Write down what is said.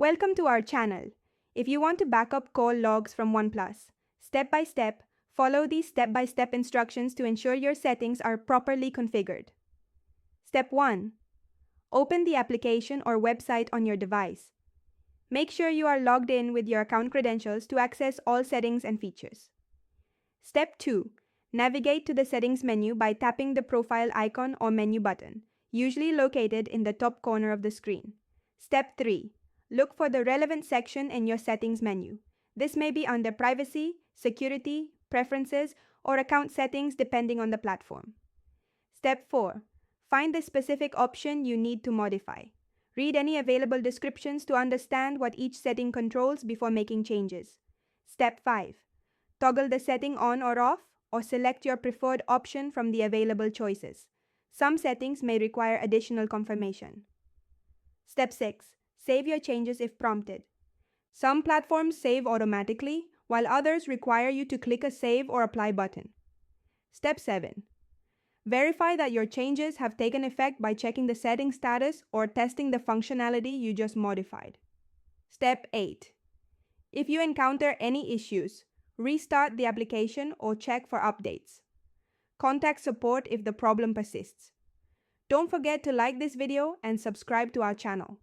Welcome to our channel. If you want to backup call logs from OnePlus, step by step, follow these step-by-step instructions to ensure your settings are properly configured. Step 1. Open the application or website on your device. Make sure you are logged in with your account credentials to access all settings and features. Step 2. Navigate to the settings menu by tapping the profile icon or menu button, usually located in the top corner of the screen. Step 3. Look for the relevant section in your settings menu. This may be under Privacy, Security, Preferences, or Account Settings depending on the platform. Step 4. Find the specific option you need to modify. Read any available descriptions to understand what each setting controls before making changes. Step 5. Toggle the setting on or off, or select your preferred option from the available choices. Some settings may require additional confirmation. Step 6. Save your changes if prompted. Some platforms save automatically, while others require you to click a Save or Apply button. Step 7. Verify that your changes have taken effect by checking the setting status or testing the functionality you just modified. Step 8. If you encounter any issues, restart the application or check for updates. Contact support if the problem persists. Don't forget to like this video and subscribe to our channel.